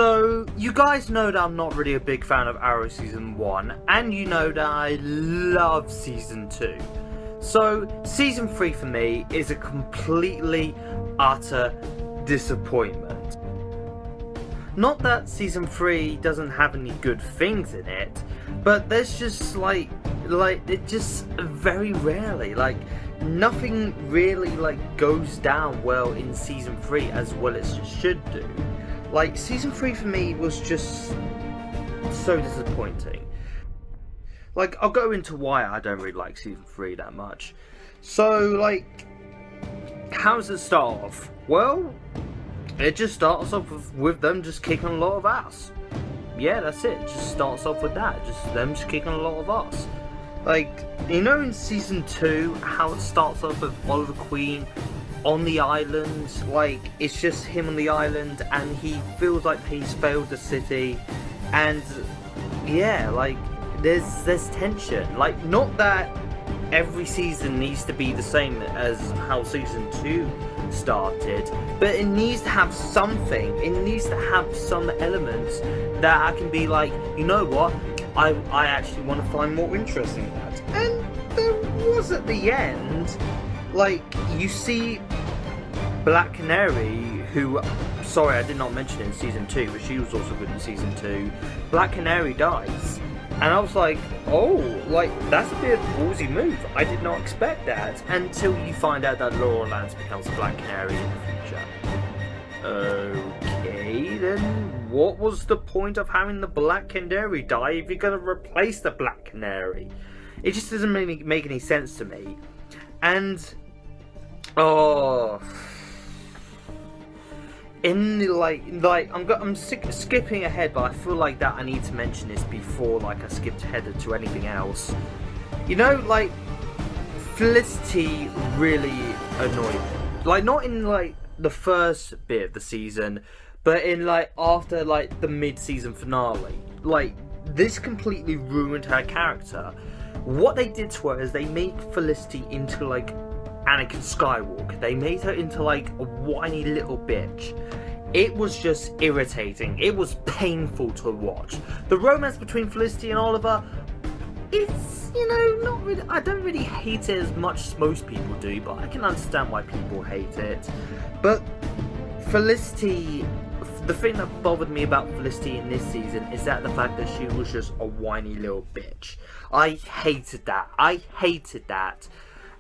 So, you guys know that I'm not really a big fan of Arrow Season 1, and you know that I love Season 2. So, Season 3 for me is a completely, utter disappointment. Not that Season 3 doesn't have any good things in it, but there's just it just very rarely, nothing really goes down well in Season 3 as well as it should do. Season 3 for me was just so disappointing. I'll go into why I don't really like Season 3 that much. So, how does it start off? Well, it just starts off with them just kicking a lot of ass. Yeah, that's it. It just starts off with that. Just them just kicking a lot of ass. In Season 2, how it starts off with Oliver Queen on the island, it's just him on the island, and he feels like he's failed the city, and yeah, there's tension. Not that every season needs to be the same as how Season 2 started, but it needs to have something. It needs to have some elements that I can be you know what, I actually want to find more interest in that. And there was at the end, you see Black Canary, who, sorry I did not mention it in Season 2, but she was also good in Season 2. Black Canary dies, and I was oh, that's a bit of a ballsy move. I did not expect that, until you find out that Laurel Lance becomes Black Canary in the future. Okay, then what was the point of having the Black Canary die if you're going to replace the Black Canary? It just doesn't really make any sense to me. And I'm skipping ahead, but I feel that I need to mention this before I skipped ahead to anything else. Felicity really annoyed me. Not in the first bit of the season, but in after the mid-season finale. This completely ruined her character. What they did to her is they made Felicity into Anakin Skywalker. They made her into a whiny little bitch. It was just irritating. It was painful to watch. The romance between Felicity and Oliver, it's, not really, I don't really hate it as much as most people do, but I can understand why people hate it. But Felicity, the thing that bothered me about Felicity in this season is that the fact that she was just a whiny little bitch. I hated that.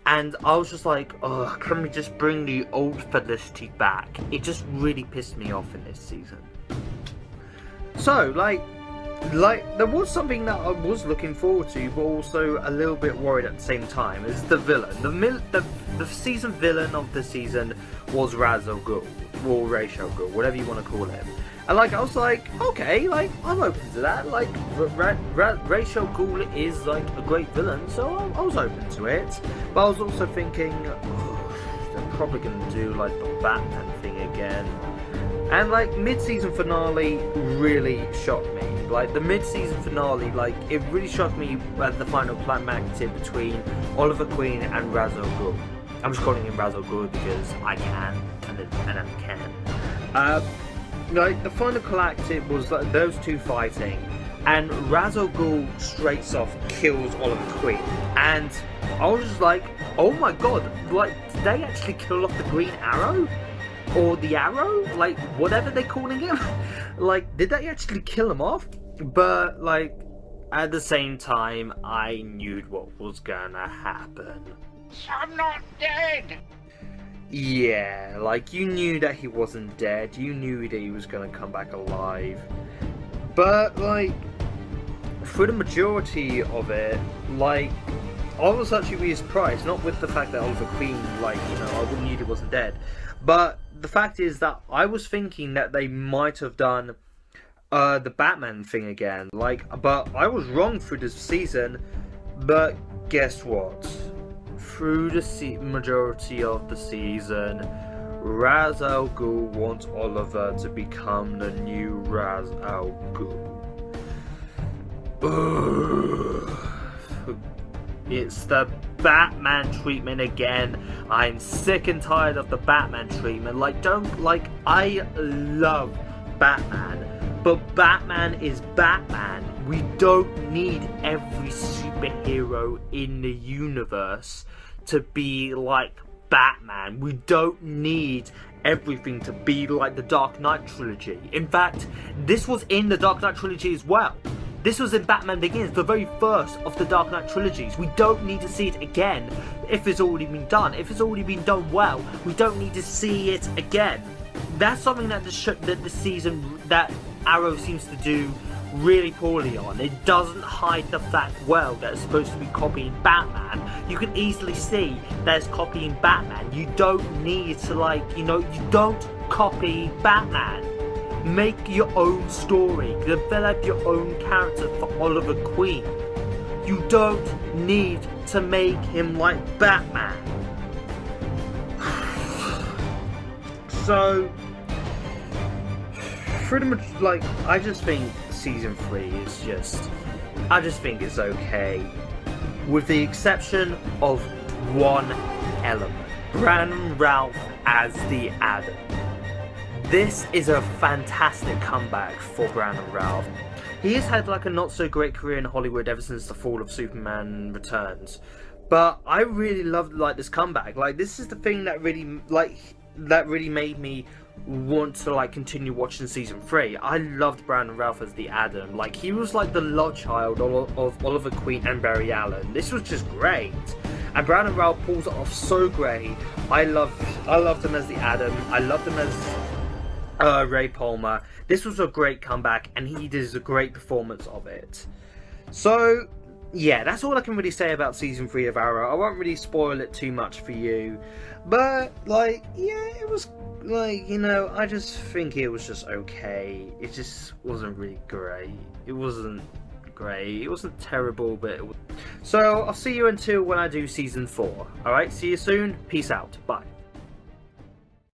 And I was just oh, can we just bring the old Felicity back? It just really pissed me off in this season. So, there was something that I was looking forward to, but also a little bit worried at the same time. Is the villain. The season villain of the season was Ra's al Ghul, or Ra's al Ghul, whatever you want to call him. And I was okay, I'm open to that. Ra's al Ghul is a great villain, so I was open to it. But I was also thinking, they're probably gonna do the Batman thing again. And mid-season finale really shocked me. The mid-season finale, it really shocked me at the final climactic between Oliver Queen and Ra's al Ghul. I'm just calling him Ra's al Ghul because I can, and I can. The final climactic was those two fighting, and Ra's al Ghul straight off kills Oliver Queen, and I was just oh my god, did they actually kill off the Green Arrow? Or the Arrow? Whatever they're calling him? Did they actually kill him off? But, at the same time, I knew what was gonna happen. I'm not dead! Yeah, you knew that he wasn't dead, you knew that he was gonna come back alive. But, for the majority of it, I was actually really surprised, not with the fact that Oliver Queen, I wouldn't knew he wasn't dead, but the fact is that I was thinking that they might have done the Batman thing again, but I was wrong through this season. But guess what? Through the majority of the season, Ra's al Ghul wants Oliver to become the new Ra's al Ghul. It's the Batman treatment again. I'm sick and tired of the Batman treatment. I love Batman, But Batman is Batman. We don't need every superhero in the universe to be like Batman. We don't need everything to be like the Dark Knight trilogy. In fact, this was in the Dark Knight trilogy as well. This was in Batman Begins, the very first of the Dark Knight trilogies. We don't need to see it again if it's already been done. If it's already been done well, we don't need to see it again. That's something that the season that Arrow seems to do really poorly on. It doesn't hide the fact well that it's supposed to be copying Batman. You can easily see that it's copying Batman. You don't need to you don't copy Batman. Make your own story. Develop your own character for Oliver Queen. You don't need to make him like Batman. So, pretty much, I just think season 3 is I just think it's okay. With the exception of one element. Brandon Routh as the Atom. This is a fantastic comeback for Brandon Routh. He has had a not so great career in Hollywood ever since the fall of Superman Returns. But I really loved this comeback. This is the thing that really made me want to continue watching season 3. I loved Brandon Routh as the Atom. He was the love child of Oliver Queen and Barry Allen. This was just great. And Brandon Routh pulls it off so great. I loved him as the Atom. I loved him as Ray Palmer. This was a great comeback, and he did a great performance of it. So, yeah, that's all I can really say about season 3 of Arrow. I won't really spoil it too much for you, but yeah, it was I just think it was just okay. It just wasn't really great. It wasn't great. It wasn't terrible, but it was... So I'll see you until when I do season 4. All right, see you soon. Peace out. Bye.